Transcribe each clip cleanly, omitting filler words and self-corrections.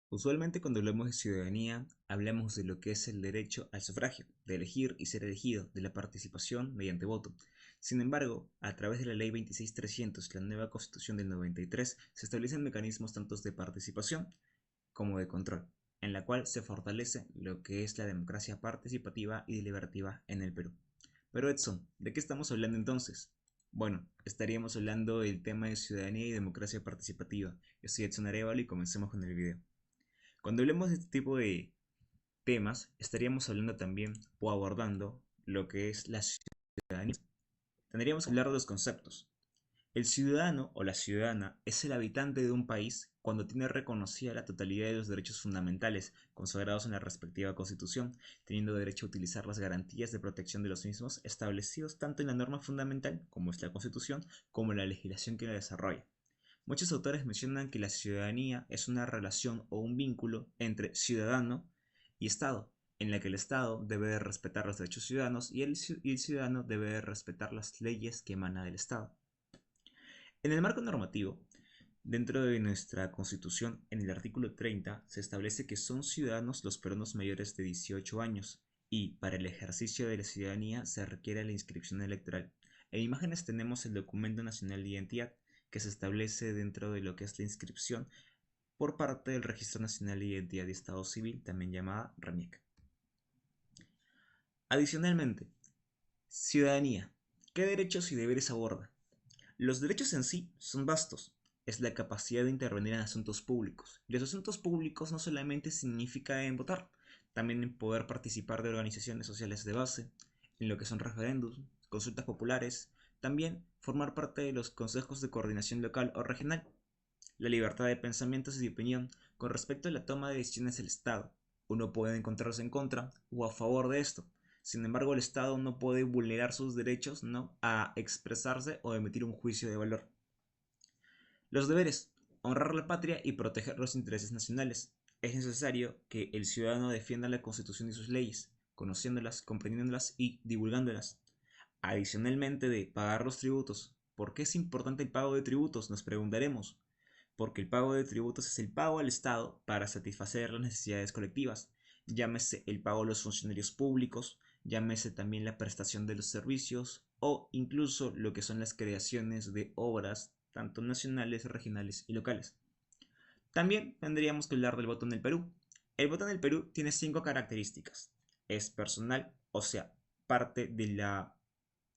Usualmente cuando hablamos de ciudadanía, hablamos de lo que es el derecho al sufragio, de elegir y ser elegido, de la participación mediante voto. Sin embargo, a través de la Ley 26300, la nueva Constitución del 93, se establecen mecanismos tanto de participación como de control, en la cual se fortalece lo que es la democracia participativa y deliberativa en el Perú. Pero Edson, ¿de qué estamos hablando entonces? Bueno, estaríamos hablando del tema de ciudadanía y democracia participativa. Yo soy Edson Arevalo y comencemos con el video. Cuando hablemos de este tipo de temas, estaríamos hablando también o abordando lo que es la ciudadanía. Tendríamos que hablar de los conceptos. El ciudadano o la ciudadana es el habitante de un país cuando tiene reconocida la totalidad de los derechos fundamentales consagrados en la respectiva Constitución, teniendo derecho a utilizar las garantías de protección de los mismos establecidos tanto en la norma fundamental, como es la Constitución, como en la legislación que la desarrolla. Muchos autores mencionan que la ciudadanía es una relación o un vínculo entre ciudadano y Estado, en la que el Estado debe de respetar los derechos ciudadanos y el ciudadano debe de respetar las leyes que emana del Estado. En el marco normativo, dentro de nuestra Constitución, en el artículo 30, se establece que son ciudadanos los peruanos mayores de 18 años y para el ejercicio de la ciudadanía se requiere la inscripción electoral. En imágenes tenemos el Documento Nacional de Identidad, que se establece dentro de lo que es la inscripción por parte del Registro Nacional de Identidad y Estado Civil, también llamada RENIEC. Adicionalmente, ciudadanía. ¿Qué derechos y deberes aborda? Los derechos en sí son vastos. Es la capacidad de intervenir en asuntos públicos. Y los asuntos públicos no solamente significa en votar, también en poder participar de organizaciones sociales de base, en lo que son referéndums, consultas populares, también formar parte de los consejos de coordinación local o regional, la libertad de pensamientos y de opinión con respecto a la toma de decisiones del Estado. Uno puede encontrarse en contra o a favor de esto. Sin embargo, el Estado no puede vulnerar sus derechos, ¿no?, a expresarse o emitir un juicio de valor. Los deberes: honrar la patria y proteger los intereses nacionales. Es necesario que el ciudadano defienda la Constitución y sus leyes, conociéndolas, comprendiéndolas y divulgándolas. Adicionalmente de pagar los tributos. ¿Por qué es importante el pago de tributos?, nos preguntaremos. Porque el pago de tributos es el pago al Estado para satisfacer las necesidades colectivas, llámese el pago a los funcionarios públicos, llámese también la prestación de los servicios o incluso lo que son las creaciones de obras tanto nacionales, regionales y locales. También tendríamos que hablar del voto en el Perú. El voto en el Perú tiene 5 características. Es personal, o sea, parte de la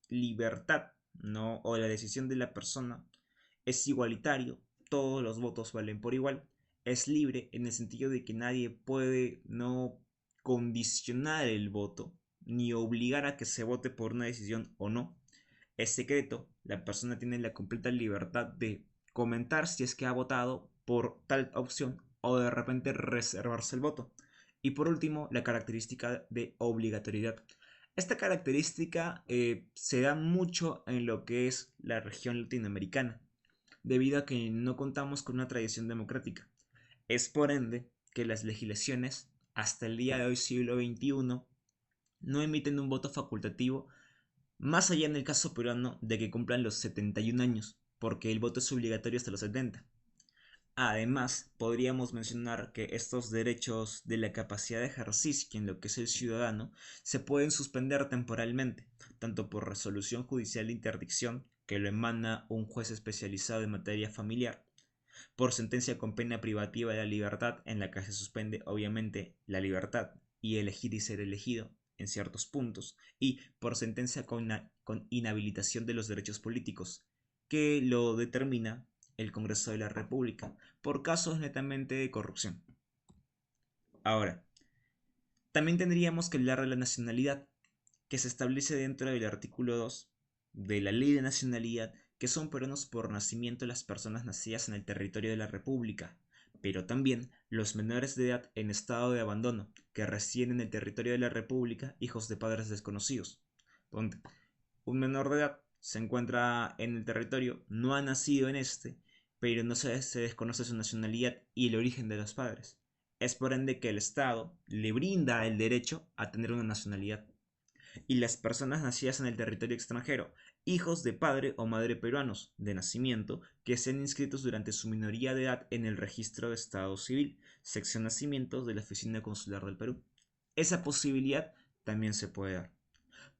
libertad, ¿no?, o la decisión de la persona. Es igualitario, todos los votos valen por igual. Es libre en el sentido de que nadie puede no condicionar el voto ni obligar a que se vote por una decisión o no. Es secreto, la persona tiene la completa libertad de comentar si es que ha votado por tal opción o de repente reservarse el voto. Y por último, la característica de obligatoriedad. Esta característica se da mucho en lo que es la región latinoamericana, debido a que no contamos con una tradición democrática. Es por ende que las legislaciones, hasta el día de hoy, siglo XXI, no emiten un voto facultativo, más allá en el caso peruano de que cumplan los 71 años, porque el voto es obligatorio hasta los 70. Además, podríamos mencionar que estos derechos de la capacidad de ejercicio en lo que es el ciudadano se pueden suspender temporalmente, tanto por resolución judicial de interdicción, que lo emana un juez especializado en materia familiar, por sentencia con pena privativa de la libertad, en la que se suspende obviamente la libertad y elegir y ser elegido en ciertos puntos, y por sentencia con inhabilitación de los derechos políticos, que lo determina el Congreso de la República, por casos netamente de corrupción. Ahora, también tendríamos que hablar de la nacionalidad, que se establece dentro del artículo 2 de la Ley de Nacionalidad, que son peruanos por nacimiento las personas nacidas en el territorio de la República, pero también los menores de edad en estado de abandono, que residen en el territorio de la República, hijos de padres desconocidos. Donde un menor de edad se encuentra en el territorio, no ha nacido en este, pero no se desconoce su nacionalidad y el origen de los padres. Es por ende que el Estado le brinda el derecho a tener una nacionalidad. y las personas nacidas en el territorio extranjero, hijos de padre o madre peruanos de nacimiento que sean inscritos durante su minoría de edad en el registro de Estado Civil, sección nacimientos de la Oficina Consular del Perú. Esa posibilidad también se puede dar.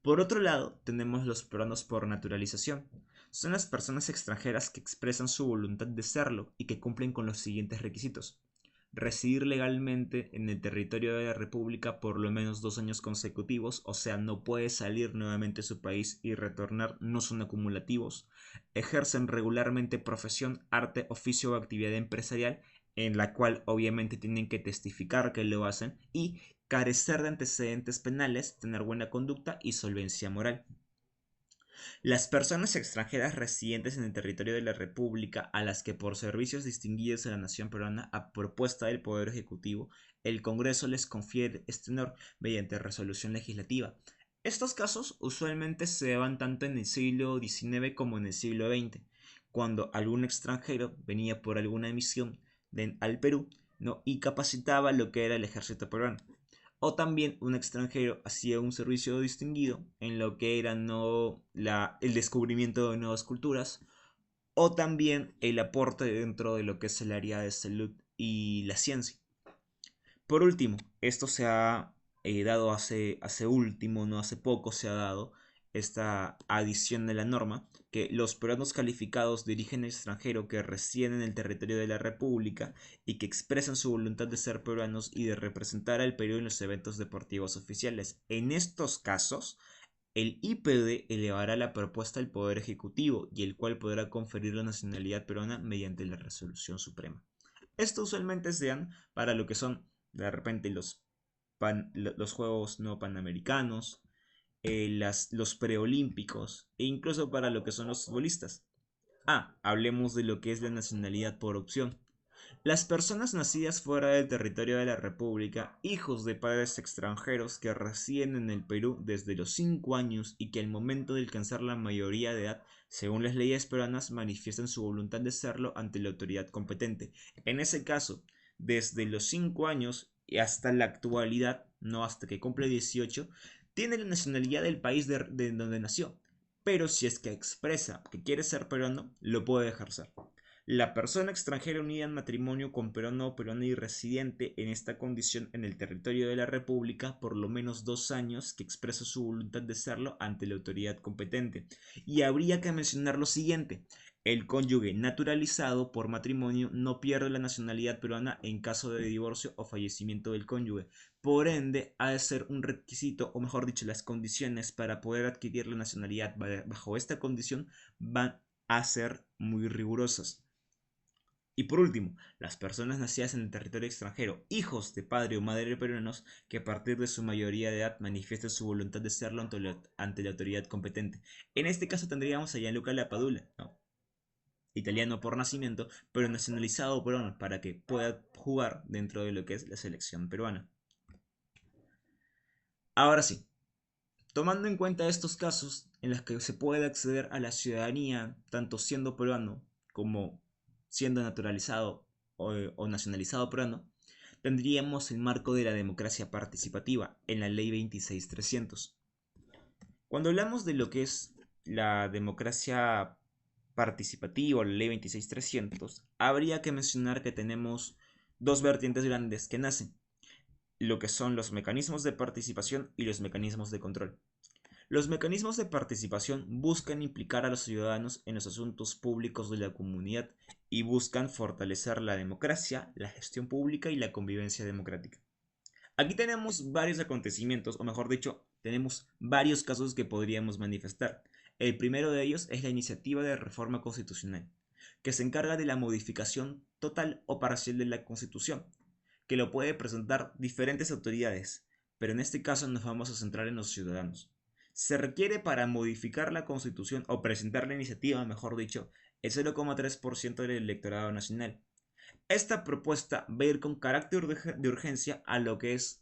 Por otro lado, tenemos los peruanos por naturalización. Son las personas extranjeras que expresan su voluntad de serlo y que cumplen con los siguientes requisitos: residir legalmente en el territorio de la República por lo menos 2 años consecutivos, o sea, no puede salir nuevamente de su país y retornar, no son acumulativos, ejercen regularmente profesión, arte, oficio o actividad empresarial, en la cual obviamente tienen que testificar que lo hacen, y carecer de antecedentes penales, tener buena conducta y solvencia moral. Las personas extranjeras residentes en el territorio de la República, a las que por servicios distinguidos a la nación peruana, a propuesta del Poder Ejecutivo, el Congreso les confiere este honor mediante resolución legislativa. Estos casos usualmente se daban tanto en el siglo XIX como en el siglo XX, cuando algún extranjero venía por alguna misión al Perú, ¿no?, y capacitaba lo que era el ejército peruano. O también un extranjero hacía un servicio distinguido en lo que era no el descubrimiento de nuevas culturas, o también el aporte dentro de lo que es el área de salud y la ciencia. Por último, esto se ha dado hace último, no hace poco se ha dado esta adición de la norma, que los peruanos calificados de origen extranjero que residen en el territorio de la República y que expresan su voluntad de ser peruanos y de representar al Perú en los eventos deportivos oficiales. En estos casos, el IPD elevará la propuesta al Poder Ejecutivo y el cual podrá conferir la nacionalidad peruana mediante la resolución suprema. Esto usualmente se dan para lo que son de repente los Juegos no Panamericanos, los preolímpicos e incluso para lo que son los futbolistas. Hablemos de lo que es la nacionalidad por opción. Las personas nacidas fuera del territorio de la República, hijos de padres extranjeros que residen en el Perú desde los 5 años y que al momento de alcanzar la mayoría de edad, según las leyes peruanas, manifiestan su voluntad de serlo ante la autoridad competente. En ese caso, desde los 5 años y hasta la actualidad, no hasta que cumple 18, tiene la nacionalidad del país de donde nació. Pero si es que expresa que quiere ser peruano, lo puede ejercer. La persona extranjera unida en matrimonio con peruano o peruana y residente en esta condición en el territorio de la República por lo menos 2 años que expresa su voluntad de serlo ante la autoridad competente. Y habría que mencionar lo siguiente: el cónyuge naturalizado por matrimonio no pierde la nacionalidad peruana en caso de divorcio o fallecimiento del cónyuge. Por ende, ha de ser un requisito, o mejor dicho, las condiciones para poder adquirir la nacionalidad bajo esta condición van a ser muy rigurosas. Y por último, las personas nacidas en el territorio extranjero, hijos de padre o madre peruanos, que a partir de su mayoría de edad manifiesten su voluntad de serlo ante la autoridad competente. En este caso tendríamos a Gianluca Lapadula, ¿no?, italiano por nacimiento, pero nacionalizado peruano, para que pueda jugar dentro de lo que es la selección peruana. Ahora sí, tomando en cuenta estos casos en los que se puede acceder a la ciudadanía, tanto siendo peruano como siendo naturalizado o nacionalizado peruano, tendríamos el marco de la democracia participativa en la Ley 26300. Cuando hablamos de lo que es la democracia participativa o la Ley 26300, habría que mencionar que tenemos dos vertientes grandes que nacen: lo que son los mecanismos de participación y los mecanismos de control. Los mecanismos de participación buscan implicar a los ciudadanos en los asuntos públicos de la comunidad y buscan fortalecer la democracia, la gestión pública y la convivencia democrática. Aquí tenemos varios acontecimientos, o mejor dicho, tenemos varios casos que podríamos manifestar. El primero de ellos es la iniciativa de reforma constitucional, que se encarga de la modificación total o parcial de la Constitución, que lo puede presentar diferentes autoridades, pero en este caso nos vamos a centrar en los ciudadanos. Se requiere para modificar la Constitución o presentar la iniciativa, mejor dicho, el 0,3% del electorado nacional. Esta propuesta va a ir con carácter de urgencia a lo que es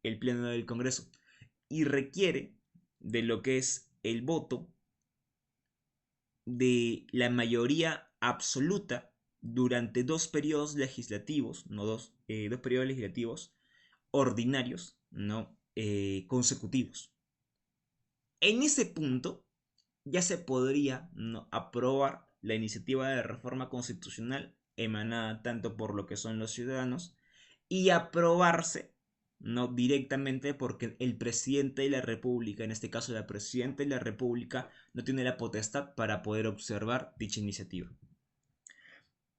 el Pleno del Congreso y requiere de lo que es el voto de la mayoría absoluta durante 2 periodos legislativos, no dos periodos legislativos ordinarios, no consecutivos. En ese punto ya se podría, ¿no?, aprobar la iniciativa de reforma constitucional emanada tanto por lo que son los ciudadanos y aprobarse, no directamente, porque el presidente de la República, en este caso la presidenta de la República, no tiene la potestad para poder observar dicha iniciativa.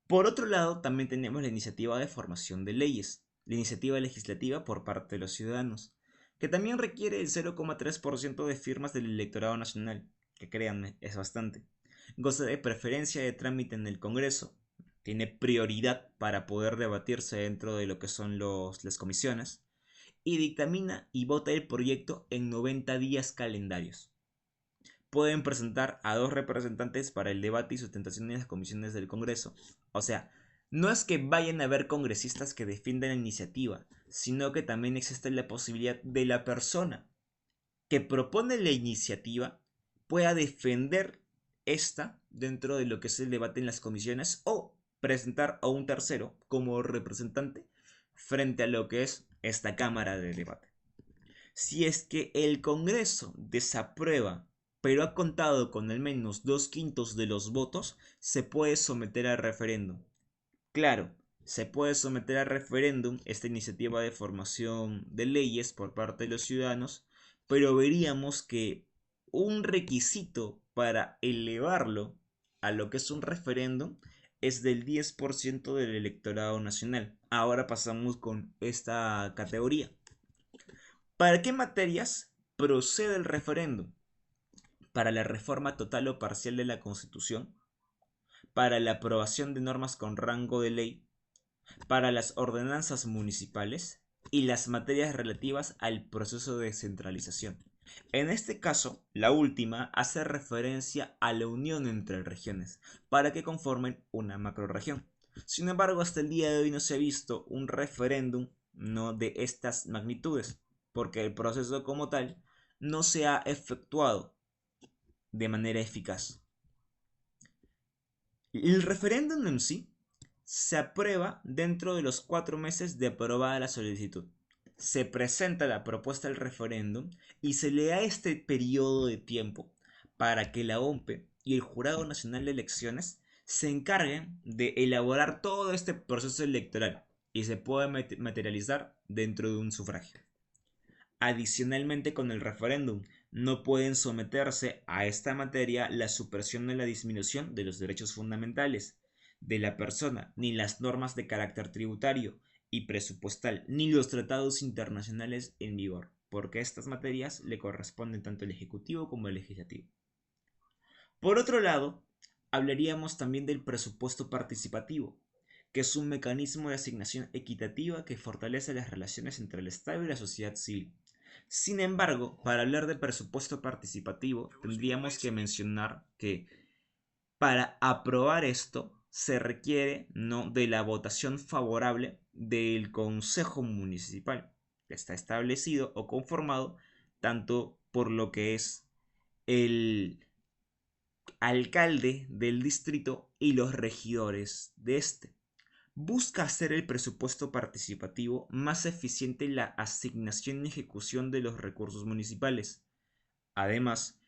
Por otro lado, también tenemos la iniciativa de formación de leyes, la iniciativa legislativa por parte de los ciudadanos, que también requiere el 0,3% de firmas del electorado nacional, que créanme, es bastante. Goza de preferencia de trámite en el Congreso, tiene prioridad para poder debatirse dentro de lo que son las comisiones, y dictamina y vota el proyecto en 90 días calendarios. Pueden presentar a 2 representantes para el debate y sustentación en las comisiones del Congreso. O sea, no es que vayan a haber congresistas que defiendan la iniciativa, sino que también existe la posibilidad de la persona que propone la iniciativa pueda defender esta dentro de lo que es el debate en las comisiones o presentar a un tercero como representante frente a lo que es esta cámara de debate. Si es que el Congreso desaprueba, pero ha contado con al menos 2/5 de los votos, se puede someter a referéndum. Claro, se puede someter a referéndum esta iniciativa de formación de leyes por parte de los ciudadanos, pero veríamos que un requisito para elevarlo a lo que es un referéndum es del 10% del electorado nacional. Ahora pasamos con esta categoría. ¿Para qué materias procede el referéndum? Para la reforma total o parcial de la Constitución, para la aprobación de normas con rango de ley, para las ordenanzas municipales y las materias relativas al proceso de descentralización. En este caso, la última hace referencia a la unión entre regiones para que conformen una macrorregión. Sin embargo, hasta el día de hoy no se ha visto un referéndum, no de estas magnitudes, porque el proceso como tal no se ha efectuado de manera eficaz. El referéndum en sí se aprueba dentro de los 4 meses de aprobada la solicitud. Se presenta la propuesta del referéndum y se le da este periodo de tiempo para que la OMPE y el Jurado Nacional de Elecciones se encarguen de elaborar todo este proceso electoral y se pueda materializar dentro de un sufragio. Adicionalmente, con el referéndum no pueden someterse a esta materia la supresión o la disminución de los derechos fundamentales de la persona, ni las normas de carácter tributario y presupuestal, ni los tratados internacionales en vigor, porque estas materias le corresponden tanto al Ejecutivo como al Legislativo. Por otro lado, hablaríamos también del presupuesto participativo, que es un mecanismo de asignación equitativa que fortalece las relaciones entre el Estado y la sociedad civil. Sin embargo, para hablar de presupuesto participativo, tendríamos que mencionar que para aprobar esto se requiere, ¿no?, de la votación favorable del Consejo Municipal, que está establecido o conformado tanto por lo que es el alcalde del distrito y los regidores de este. Busca hacer el presupuesto participativo más eficiente en la asignación y ejecución de los recursos municipales. Además,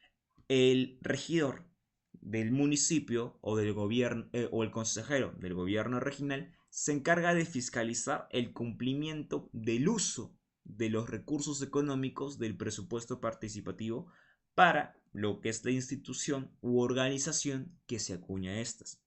el regidor del municipio o del gobierno o el consejero del gobierno regional se encarga de fiscalizar el cumplimiento del uso de los recursos económicos del presupuesto participativo para lo que es la institución u organización que se acuña a estas.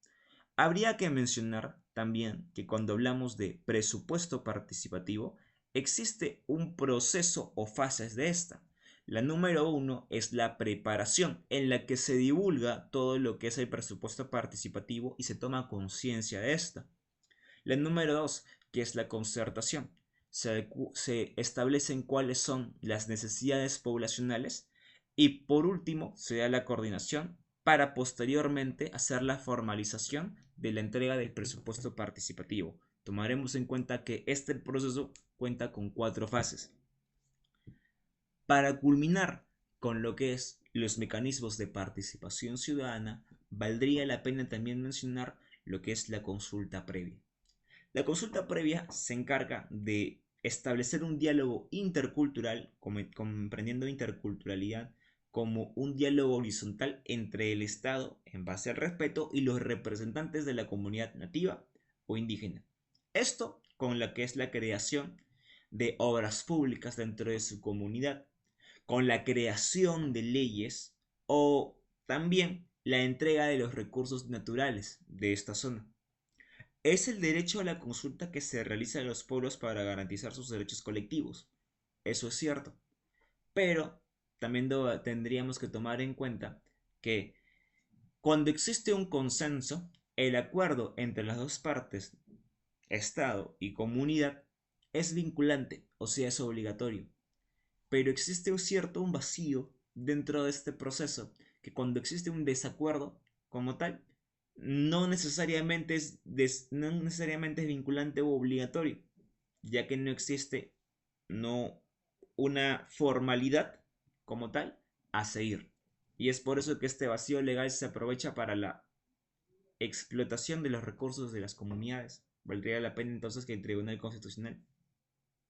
Habría que mencionar también que cuando hablamos de presupuesto participativo, existe un proceso o fases de esta. La número 1 es la preparación, en la que se divulga todo lo que es el presupuesto participativo y se toma conciencia de esta. La número 2, que es la concertación. Se establecen cuáles son las necesidades poblacionales y por último se da la coordinación para posteriormente hacer la formalización de la entrega del presupuesto participativo. Tomaremos en cuenta que este proceso cuenta con 4 fases. Para culminar con lo que es los mecanismos de participación ciudadana, valdría la pena también mencionar lo que es la consulta previa. La consulta previa se encarga de establecer un diálogo intercultural, comprendiendo interculturalidad, como un diálogo horizontal entre el Estado, en base al respeto, y los representantes de la comunidad nativa o indígena. Esto con la que es la creación de obras públicas dentro de su comunidad, con la creación de leyes o también la entrega de los recursos naturales de esta zona. Es el derecho a la consulta que se realiza en los pueblos para garantizar sus derechos colectivos. Eso es cierto. Pero también tendríamos que tomar en cuenta que cuando existe un consenso, el acuerdo entre las dos partes, Estado y comunidad, es vinculante, o sea, es obligatorio. Pero existe un vacío dentro de este proceso, que cuando existe un desacuerdo como tal, no necesariamente es vinculante o obligatorio, ya que no existe no una formalidad como tal a seguir. Y es por eso que este vacío legal se aprovecha para la explotación de los recursos de las comunidades. Valdría la pena entonces que el Tribunal Constitucional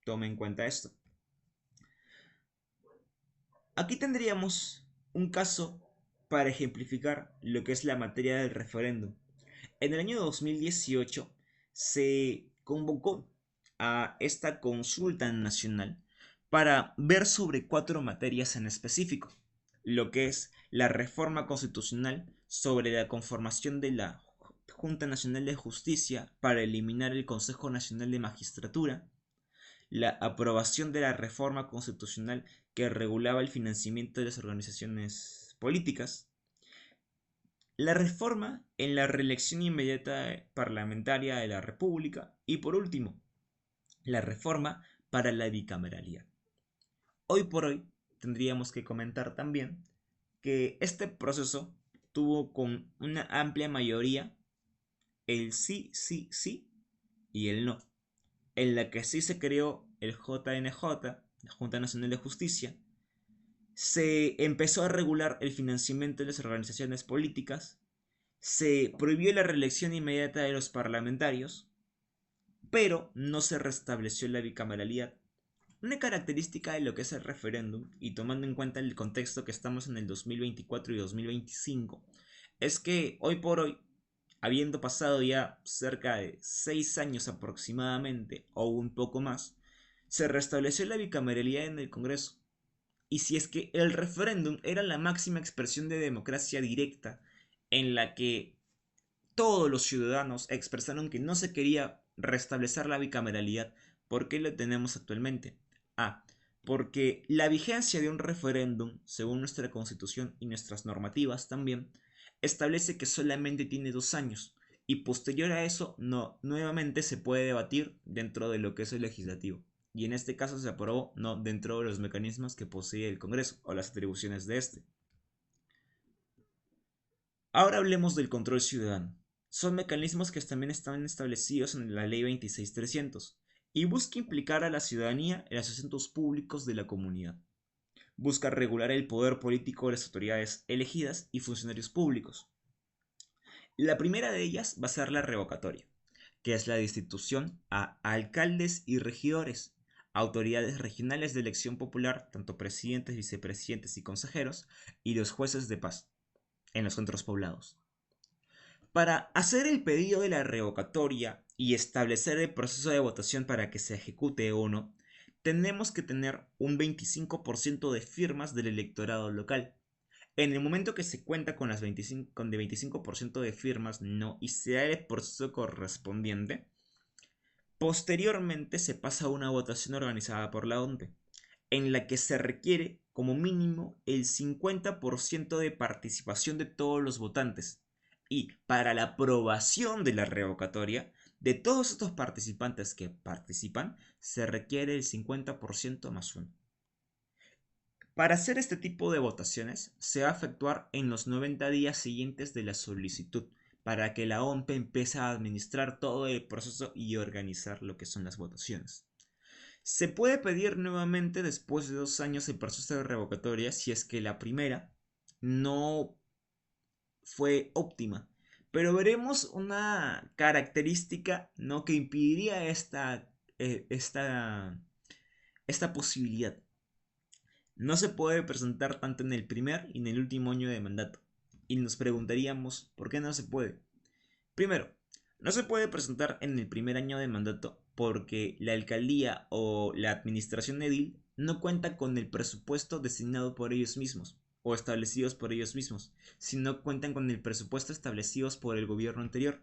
tome en cuenta esto. Aquí tendríamos un caso para ejemplificar lo que es la materia del referéndum. En el año 2018 se convocó a esta consulta nacional para ver sobre 4 materias en específico, lo que es la reforma constitucional sobre la conformación de la Junta Nacional de Justicia para eliminar el Consejo Nacional de Magistratura, la aprobación de la reforma constitucional que regulaba el financiamiento de las organizaciones políticas, la reforma en la reelección inmediata parlamentaria de la República y por último, la reforma para la bicameralidad. Hoy por hoy tendríamos que comentar también que este proceso tuvo con una amplia mayoría el sí, sí, sí y el no, en la que sí se creó el JNJ, la Junta Nacional de Justicia, se empezó a regular el financiamiento de las organizaciones políticas, se prohibió la reelección inmediata de los parlamentarios, pero no se restableció la bicameralidad. Una característica de lo que es el referéndum, y tomando en cuenta el contexto que estamos en el 2024 y 2025, es que hoy por hoy, habiendo pasado ya cerca de 6 años aproximadamente, o un poco más, se restableció la bicameralidad en el Congreso. Y si es que el referéndum era la máxima expresión de democracia directa, en la que todos los ciudadanos expresaron que no se quería restablecer la bicameralidad, ¿por qué lo tenemos actualmente? Porque la vigencia de un referéndum, según nuestra constitución y nuestras normativas también, establece que solamente tiene 2 años y posterior a eso no, nuevamente se puede debatir dentro de lo que es el legislativo. Y en este caso se aprobó no dentro de los mecanismos que posee el Congreso o las atribuciones de este. Ahora hablemos del control ciudadano. Son mecanismos que también están establecidos en la Ley 26300 y busca implicar a la ciudadanía en los asuntos públicos de la comunidad. Busca regular el poder político de las autoridades elegidas y funcionarios públicos. La primera de ellas va a ser la revocatoria, que es la destitución a alcaldes y regidores, autoridades regionales de elección popular, tanto presidentes, vicepresidentes y consejeros, y los jueces de paz en los centros poblados. Para hacer el pedido de la revocatoria y establecer el proceso de votación para que se ejecute o no, tenemos que tener un 25% de firmas del electorado local. En el momento que se cuenta con con el 25% de firmas no y se da el proceso correspondiente, posteriormente se pasa a una votación organizada por la ONPE, en la que se requiere como mínimo el 50% de participación de todos los votantes. Y para la aprobación de la revocatoria, de todos estos participantes que participan, se requiere el 50% más 1. Para hacer este tipo de votaciones, se va a efectuar en los 90 días siguientes de la solicitud, para que la OMP empiece a administrar todo el proceso y organizar lo que son las votaciones. Se puede pedir nuevamente después de 2 años el proceso de revocatoria si es que la primera no fue óptima. Pero veremos una característica ¿no? que impediría esta posibilidad. No se puede presentar tanto en el primer y en el último año de mandato. Y nos preguntaríamos, ¿por qué no se puede? Primero, no se puede presentar en el primer año de mandato porque la alcaldía o la administración edil no cuenta con el presupuesto designado por ellos mismos o establecidos por ellos mismos, sino cuentan con el presupuesto establecidos por el gobierno anterior.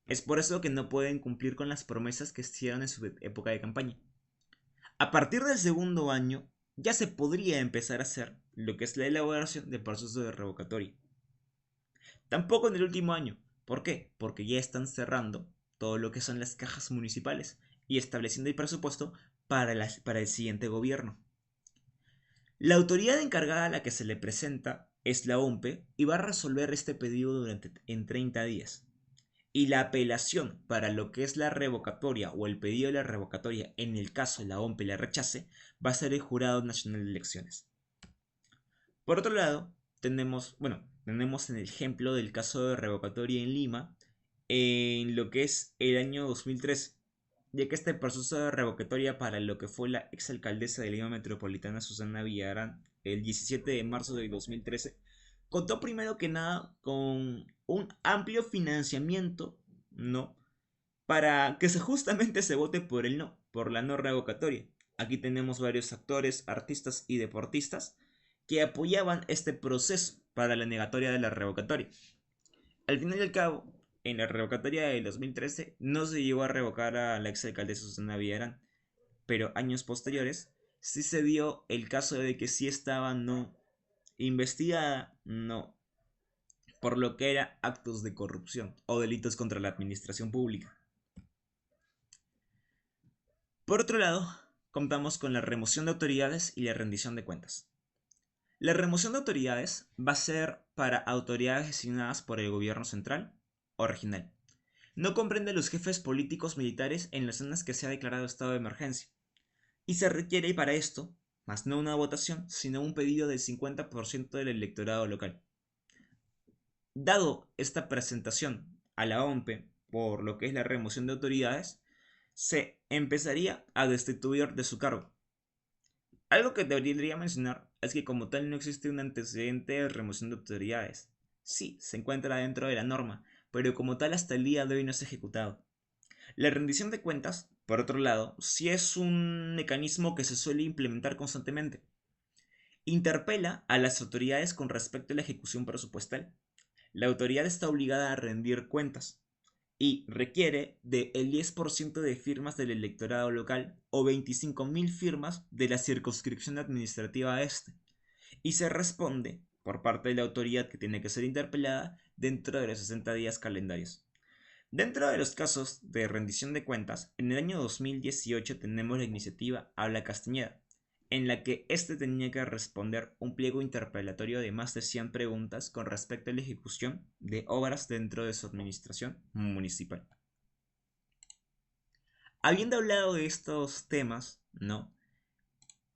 Es por eso que no pueden cumplir con las promesas que hicieron en su época de campaña. A partir del segundo año, ya se podría empezar a hacer lo que es la elaboración del proceso de revocatoria. Tampoco en el último año. ¿Por qué? Porque ya están cerrando todo lo que son las cajas municipales y estableciendo el presupuesto para el siguiente gobierno. La autoridad encargada a la que se le presenta es la OMPE y va a resolver este pedido en 30 días. Y la apelación para lo que es la revocatoria o el pedido de la revocatoria en el caso la OMPE la rechace va a ser el Jurado Nacional de Elecciones. Por otro lado, tenemos en el ejemplo del caso de revocatoria en Lima en lo que es el año 2013, ya que este proceso de revocatoria para lo que fue la exalcaldesa de Lima Metropolitana Susana Villarán el 17 de marzo de 2013 contó primero que nada con un amplio financiamiento, ¿no? Para que justamente se vote por el no, por la no revocatoria. Aquí tenemos varios actores, artistas y deportistas que apoyaban este proceso para la negatoria de la revocatoria. Al final y al cabo, en la revocatoria de 2013 no se llegó a revocar a la exalcaldesa Susana Villarán, pero años posteriores sí se dio el caso de que sí estaba no investigada, no, por lo que era actos de corrupción o delitos contra la administración pública. Por otro lado, contamos con la remoción de autoridades y la rendición de cuentas. La remoción de autoridades va a ser para autoridades designadas por el gobierno central o regional. No comprende a los jefes políticos militares en las zonas que se ha declarado estado de emergencia. Y se requiere para esto, más no una votación, sino un pedido del 50% del electorado local. Dado esta presentación a la OMPE por lo que es la remoción de autoridades, se empezaría a destituir de su cargo. Algo que debería mencionar es que como tal no existe un antecedente de remoción de autoridades. Sí, se encuentra dentro de la norma, pero como tal hasta el día de hoy no es ejecutado. La rendición de cuentas, por otro lado, sí es un mecanismo que se suele implementar constantemente. Interpela a las autoridades con respecto a la ejecución presupuestal. La autoridad está obligada a rendir cuentas y requiere del 10% de firmas del electorado local o 25.000 firmas de la circunscripción administrativa este, y se responde por parte de la autoridad que tiene que ser interpelada dentro de los 60 días calendarios. Dentro de los casos de rendición de cuentas, en el año 2018 tenemos la iniciativa Habla Castañeda, en la que éste tenía que responder un pliego interpelatorio de más de 100 preguntas con respecto a la ejecución de obras dentro de su administración municipal. Habiendo hablado de estos temas, ¿no?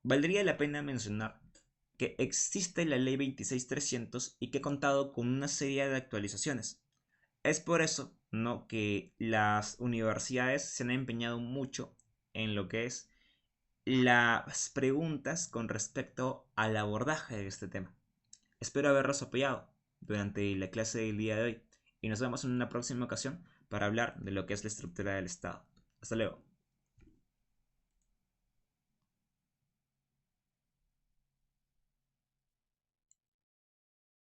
Valdría la pena mencionar que existe la ley 26300 y que ha contado con una serie de actualizaciones. Es por eso, ¿no?, que las universidades se han empeñado mucho en lo que es las preguntas con respecto al abordaje de este tema. Espero haberlos apoyado durante la clase del día de hoy y nos vemos en una próxima ocasión para hablar de lo que es la estructura del Estado. Hasta luego.